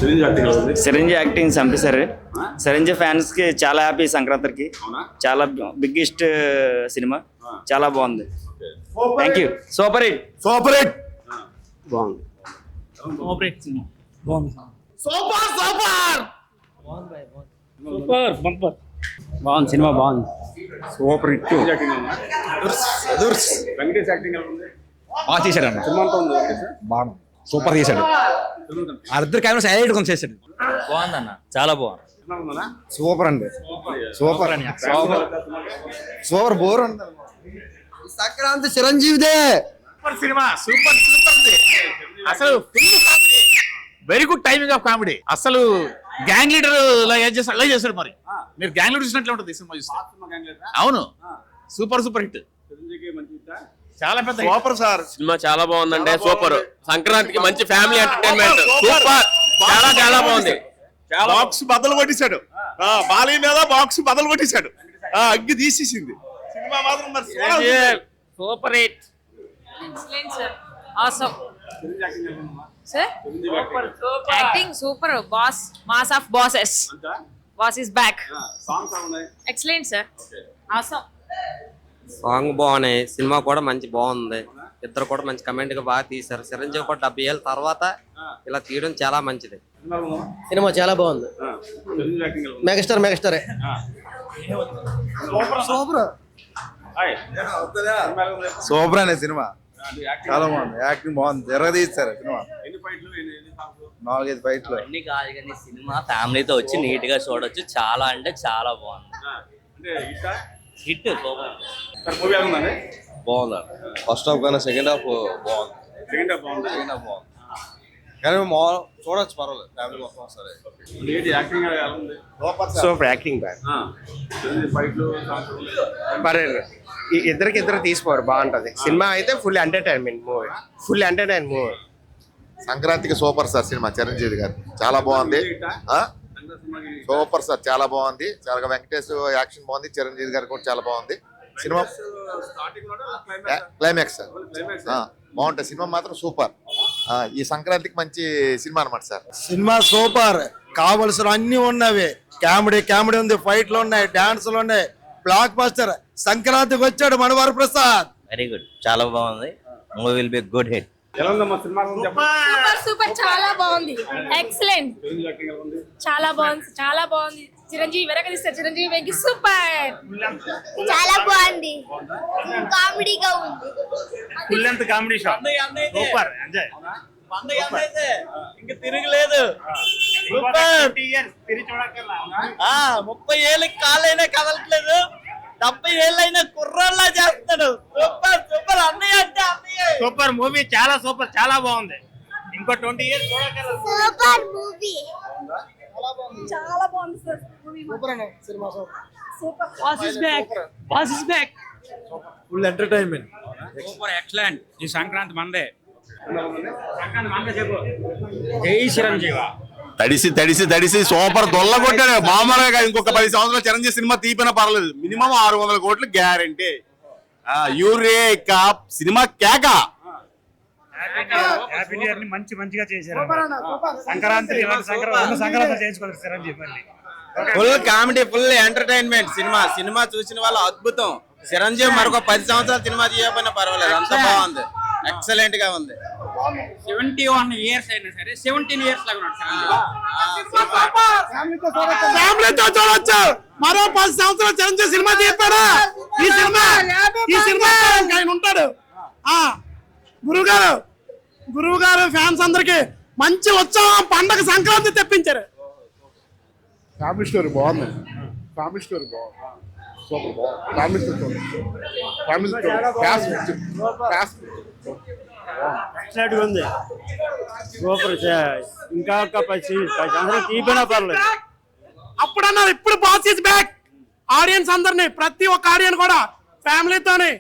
Chiranjeevi acting చంపేశారు. Chiranjeevi fans కి చాలా హ్యాపీ సంక్రాంతికి. చాలా బిగ్గెస్ట్ సినిమా, చాలా బాగుంది. Thank you. Super hit. Super hit. బాగుంది. Super hit cinema. బాగుంది. Super super super bumper. బాగుంది సినిమా, బాగుంది. Super hit. బాగా చేశాడు. బాగుంది. సూపర్ చేశాడు. అద్దరు కెమెరా సైలెంట్ కొంచెం చేశాడు. బాగుందన్న, చాలా బాగుంది. సూపర్ అండి. సూపర్ అని సూపర్ బోర్ అండి. సంక్రాంతి చిరంజీవిదే. Super cinema. సూపర్ సూపర్ అసలు full comedy, very good timing of comedy. అసలు గ్యాంగ్ లీడర్ అలా చేస్తాడు. మరి మీరు గ్యాంగ్ లీడర్ చూసినట్లే ఉంటుంది సినిమా చూస్తే. అవును, సూపర్ సూపర్ హిట్. చాలా పెద్ద సూపర్ సార్. సినిమా చాలా బాగుందండి. సూపర్. సంక్రాంతికి మంచి ఫ్యామిలీ ఎంటర్టైన్మెంట్. సూపర్. చాలా చాలా బాగుంది. బాక్స్ బద్దలు కొట్టేశాడు. బాలయ్య మీద బాక్స్ బద్దలు కొట్టేశాడు. అగ్గి తీసేసింది సినిమా మాత్రం. Super hit. Excellent, sir. Awesome. Sir? Acting super. Boss. Mass of bosses. Boss is back. Excellent, sir. Awesome. Song బాగున్నాయి. సినిమా కూడా మంచి బాగుంది. ఇద్దరు కూడా మంచి కమెంట్ గా బాగా తీశారు. చిరంజీవి కూడా 70 ఏళ్ళ తర్వాత ఇలా తీయడం చాలా మంచిది. సినిమా చాలా బాగుంది. మెగాస్టార్ మెగాస్టారే. సూపర్ అనే సినిమా చాలా బాగుంది. యాక్టింగ్ బాగుంది. తీస్తారు సినిమా. 4-5 ఫైట్లు. అన్ని కాదు కానీ సినిమా ఫ్యామిలీతో వచ్చి నీట్ గా చూడొచ్చు. చాలా అంటే చాలా బాగుంది. హిట్. బాగుంది. ఫస్ట్ హాఫ్ కన్నా సెకండ్ హాఫ్ బాగుంది. సెకండ్ హాఫ్ బాగుంది. కానీ చూడొచ్చు, పర్వాలేదు. ఫ్యామిలీ మొత్తం సరే. Super acting back. పర్లేదు. ఇద్దరు తీసుకోరు, బాగుంటది సినిమా. అయితే full entertainment movie. Full entertain movie. సంక్రాంతికి సూపర్ సార్ సినిమా. చిరంజీవి గారు చాలా బాగుంది. సూపర్ సార్, చాలా బాగుంది. చాలా వెంకటేష్ యాక్షన్ బాగుంది. చిరంజీవి గారు కూడా చాలా బాగుంది సినిమా. క్లైమాక్స్ సార్ బాగుంటుంది. సినిమా మాత్రం సూపర్. ఈ సంక్రాంతికి మంచి సినిమా అనమాట సార్. Cinema super. కావలసిన అన్ని ఉన్నవి. కామెడీ ఉంది, ఫైట్లు ఉన్నాయి, డాన్సులు ఉన్నాయి. Block buster. సంక్రాంతికి వచ్చాడు మనవర ప్రసాద్. వెరీ గుడ్, చాలా బాగుంది. Movie will be good hit. Super చాలా బాగుంది. ఎక్సలెంట్. చాలా బాగుంది, చాలా బాగుంది. చిరంజీవి వెనకలిస్తారు. చిరంజీవి వెంకి సూపర్. చాలా బాగుంది. కామెడీగా ఉంది. Full length comedy shot. Super enjoy. ఇంకా తిరగలేదు. 30 ఏళ్ళకి కాళ్ళైనా కదలట్లేదు. 70 ఏళ్ళైనా కుర్రాళ్ళ చేస్తున్నాడు. Super super. అన్నయ్య అంటే అన్నయ్య. Super movie. చాలా సూపర్, చాలా బాగుంది. ఇంకో 20 years చూడగలరు. Super movie. చాలా బాగుంది సార్. సూపర్ అనే cinema. Super. Boss is back. Boss is back. Full entertainment. Super excellent. ఈ సంక్రాంతి మందే. జై చిరంజీవి. తడిసి సూపర్ దొల్ల కొట్టాడు మామూలుగా. ఇంకొక 10 సంవత్సరాలు చిరంజీవి సినిమా తీపినా పర్లేదు. మినిమం 600 కోట్లు గ్యారంటీ. యూరేకా సినిమా కేక. హ్యాపీ న్యూ ఇయర్ ని మంచిగా చేశారు. సంక్రాంతి సంక్రాంతి చేసుకోవాలి చిరంజీవి మళ్ళీ. Full comedy, full entertainment cinema చూసిన వాళ్ళు అద్భుతం. చిరంజీవి మరొక 10 సంవత్సరాలు సినిమా తీయకపోయినా పర్వాలేదు. అంత బాగుంది. ఎక్సలెంట్ గా ఉంది. 71 years అయినా సరే 17 years లాగా ఉన్నాడు ఫ్యామిలీతో చూడొచ్చు. మరో 10 సంవత్సరాలు చిరంజీవి సినిమా తీస్తాడా? ఈ సినిమా ఆయన ఉంటాడు. గురువు గారు ఫ్యాన్స్ అందరికి మంచి ఉత్సవం, పండగ, సంక్రాంతి తెప్పించారు. ఫ్యామిలీ స్టోరీ బాగుంది. ఫ్యామిలీ స్టోరీ బాగుంది. సూపర్ బాగుంది. ఫ్యామిలీ స్టోరీ ఉంది. సూపర్. ఇంకా ఒక 10 సంవత్సరాలు తీపినా పర్లేదు. అప్పుడు అన్నారు, ఇప్పుడు బాస్ ఇస్ బ్యాక్. ఆడియన్స్ అందరినీ, ప్రతి ఒక్క ఆడియన్స్ కూడా ఫ్యామిలీతోనే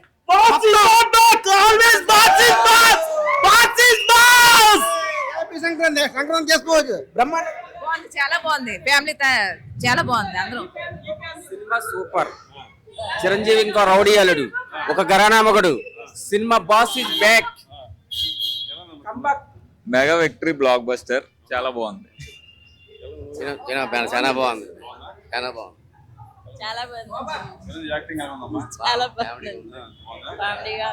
సంక్రాంతి చేసుకోవచ్చు. బ్రహ్మాండ బాగుంది, చాలా బాగుంది. ఫ్యామిలీ చాలా బాగుంది. అందరూ సినిమా సూపర్. చిరంజీవి ఇంకో రౌడీ అల్లుడు, ఒక ఘరానా మగడు. Cinema boss is back. Mega victory blockbuster. చాలా బాగుంది. చాలా బాగుంది చాలా బాగుంది చాలా బాగుంది చిరంజీవి యాక్టింగ్ ఎలా ఉందమ్మా? చాలా బాగుంది ఫ్యామిలీగా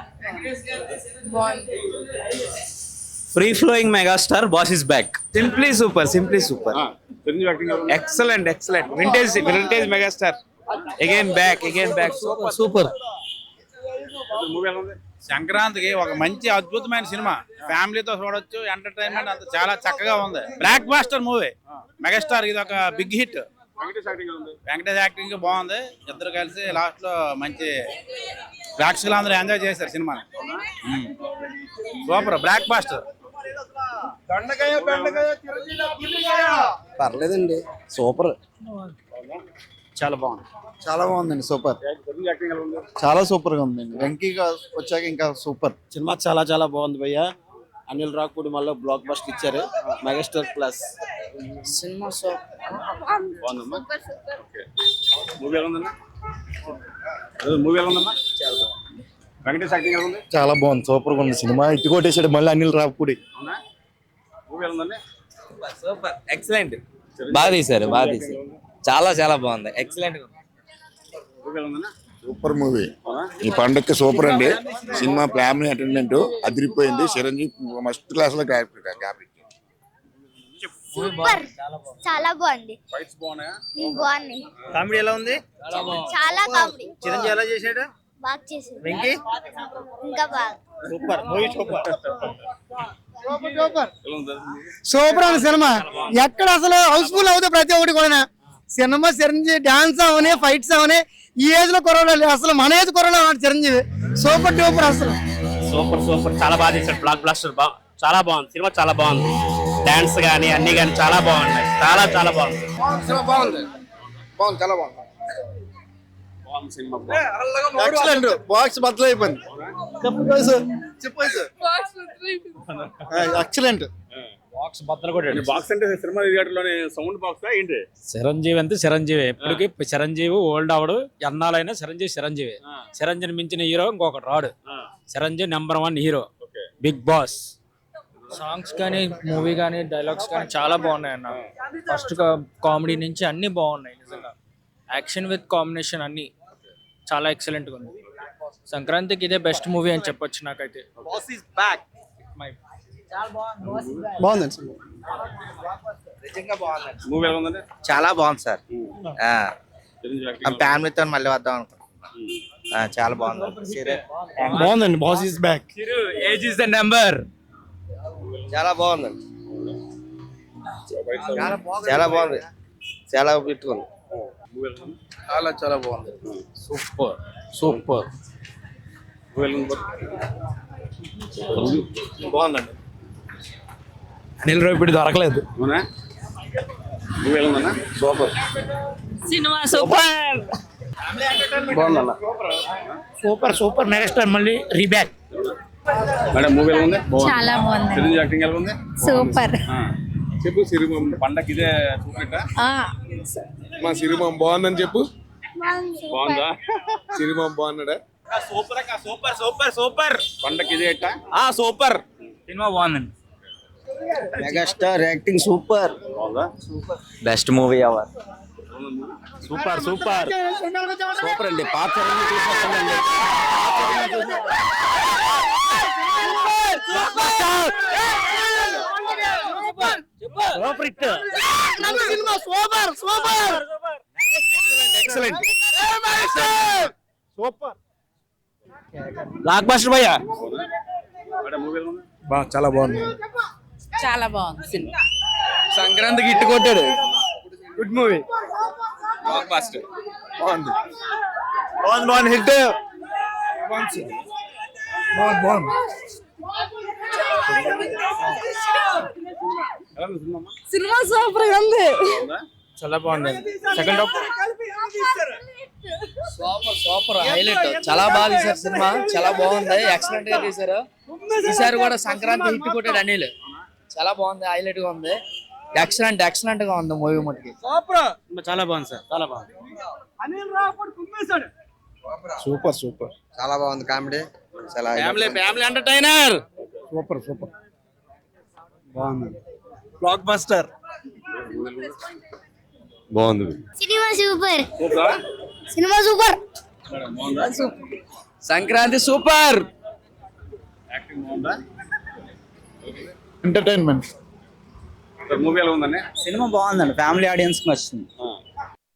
బాగుంది free flowing megastar boss is back. Simply super Chiranjeevi acting ఎలా ఉంది? Excellent vintage megastar again back super movie ఎలా ఉంది? సంక్రాంతికి ఒక మంచి అద్భుతమైన సినిమా, ఫ్యామిలీతో చూడొచ్చు, ఎంటర్టైన్మెంట్ అంత చాలా చక్కగా ఉంది. బ్లాక్ బాస్టర్ మూవీ, మెగాస్టార్ ఇది ఒక బిగ్ హిట్. వెంకటేష్ యాక్టింగ్ ఎలా ఉంది? వెంకటేష్ యాక్టింగ్ బాగుంది, ఇద్దరు కలిసి లాస్ట్ లో మంచి ప్రేక్షకులు అందరూ ఎంజాయ్ చేశారు సినిమాని. Super blockbuster. పర్లేదండి, సూపర్, చాలా బాగుంది. చాలా బాగుందండి, సూపర్, చిరంజీవి యాక్టింగ్ ఎలా ఉంది? చాలా సూపర్ గా ఉందండి. వెంకీగా వచ్చాక ఇంకా సూపర్. సినిమా చాలా చాలా బాగుంది భయ్య. అనిల్ రాకుడి మళ్ళీ బ్లాక్ బస్టర్ ఇచ్చారు. మెగాస్టార్ ప్లస్ సినిమా బాగుందమ్మా? మూవీ ఎలా ఉందమ్మా? మూవీ ఎలా ఉందమ్మా? వెంకటేష్ యాక్టింగ్ ఎలా ఉంది? చాలా బాగుంది, సూపర్ గా ఉంది సినిమా. ఇటు కొట్టేసాడు మళ్ళీ అనిల్ రాకుడి. అవునా? మూవీ ఎలా ఉందండి? Super excellent. బాగా తీశారు. చాలా బాగుంది, ఎక్సలెంట్. మూవీ ఎలా ఉందన్నా? Super movie. ఈ పండుగకి సూపర్ అండి. సినిమా ఫ్యామిలీ అటెండెంట్ అదిరిపోయింది. చిరంజీవి మస్ట్ క్లాస్ లో సూపర్, చాలా బాగుంది. ఫైట్స్ బాగున్నాయా? బాగున్నాయి. కామెడీ ఎలా ఉంది? చాలా కామెడీ. చిరంజీవి ఎలా చేశాడు? బాగా చేసింది. వెంకీ ఇంకా బాగా. Super movie super. ఎలా ఉంది? సూపర్ అన్న సినిమా. ఎక్కడ అసలు హౌస్ఫుల్ అవుతుంది ప్రతి ఒక్కటి కూడా. సినిమా చిరంజీవి డాన్స్ అవనే, ఫైట్స్ అవనే. ఈ ఏజ్ లో కొరవలేదు, అసలు మన ఏజ్ కొరవలేదు చిరంజీవి. సూపర్ డూపర్ అసలు. సూపర్ చాలా బాగా చేశాడు. బ్లాక్ బ్లాస్టర్ చాలా బాగుంది సినిమా, చాలా బాగుంది. డాన్స్ కానీ అన్ని కానీ చాలా బాగున్నాయి. చాలా బాగుంది. చాలా బాగుంది. Cinema excellent. బాక్స్ బద్దలైపోయింది. ఎక్సలెంట్. బాక్స్ అంటే సినిమా థియేటర్లోనే సౌండ్ బాక్స్ ఏంటి? చిరంజీవి అంటే చిరంజీవి, ఎప్పటికీ చిరంజీవి ఓల్డ్ అవడు. ఎన్నాళ్ళైనా చిరంజీవి. చిరంజీవి మించిన హీరో ఇంకొకటి రాడు. Chiranjeevi number 1 hero, big boss. Songs కానీ, మూవీ కానీ, డైలాగ్స్ కానీ చాలా బాగున్నాయి అన్న. ఫస్ట్ కామెడీ నుంచి అన్ని బాగున్నాయి నిజంగా. యాక్షన్ విత్ కాంబినేషన్ అన్ని చాలా ఎక్సలెంట్ గా ఉంది. సంక్రాంతికి ఇదే బెస్ట్ మూవీ అని చెప్పొచ్చు నాకైతే. బాగుందండి. మూవీ ఎలా ఉందండి? చాలా బాగుంది సార్. చిరంజీవి యాక్టింగ్ ఫ్యామిలీతో మళ్ళీ వద్దాం అనుకుంటున్నాను. చాలా బాగుంది. బాగుందండి. Boss is back. Age is the number. చాలా బాగుందండి. చాలా బాగుంది. చాలా పెట్టుకుంది. మూవీ ఎలా ఉంది? చాలా బాగుంది. సూపర్. మూవీ ఎలా ఉంది? బాగుందండి. అనిల్ రావిపూడి దొరకలేదు. అవునా? మూవీ ఎలా ఉందన్నా? సూపర్. Cinema super. బాగుందన్న. సూపర్ మెగాస్టార్ మళ్ళీ రీబ్యాక్. మేడం మూవీ ఎలా ఉంది? చాలా బాగుంది. చిరంజీవి యాక్టింగ్ ఎలా ఉంది? సూపర్. చెప్పు సినిమా పండగ ఇదే చూపెట్టా? మా సినిమా బాగుందని చెప్పు. బాగుందా? సినిమా బాగున్నాడా? సూపర్. పండగ ఇదే ఎట్టా? సూపర్. సినిమా బాగుందండి. Megastar acting super. బాగుందా? Best movie our. సూపర్ అండి. పాత చిరంజీవి చూసినట్టుందండి. ఎక్సలెంట్. సూపర్. బ్లాక్ బస్టర్ భయ్యా. మేడం మూవీ ఎలా ఉంది? చాలా బాగుంది. చాలా బాగుంది సినిమా. సంక్రాంతికి ఇట్టు కొట్టాడు. Good movie. Block buster. బాగుంది. హిట్. బాగుంది. ఎలా ఉంది సినిమా? సినిమా సూపర్ గా ఉంది. బాగుందా? చాలా బాగుంది. Second half super highlight. చాలా బాగా తీశారు సినిమా. చాలా బాగుంది. ఎక్సలెంట్ గా తీశారు. ఈసారి కూడా సంక్రాంతి హిట్ కొట్టాడు అనిల్. చాలా బాగుంది. హైలైట్ గా ఉంది. ఎక్సలెంట్ గా ఉంది మూవీ మటుకి. చాలా బాగుంది సార్. చాలా బాగుంది. సూపర్. చాలా బాగుంది కామెడీ. చాలా ఫ్యామిలీ ఎంటర్టైనర్. సూపర్. బాగుంది. Blockbuster. బాగుంది. Cinema super. Cinema super. Sankranti super. Entertainment. Movie ఎలా ఉందండి? సినిమా బాగుందండి, ఫ్యామిలీ ఆడియన్స్ కి నచ్చుతుంది.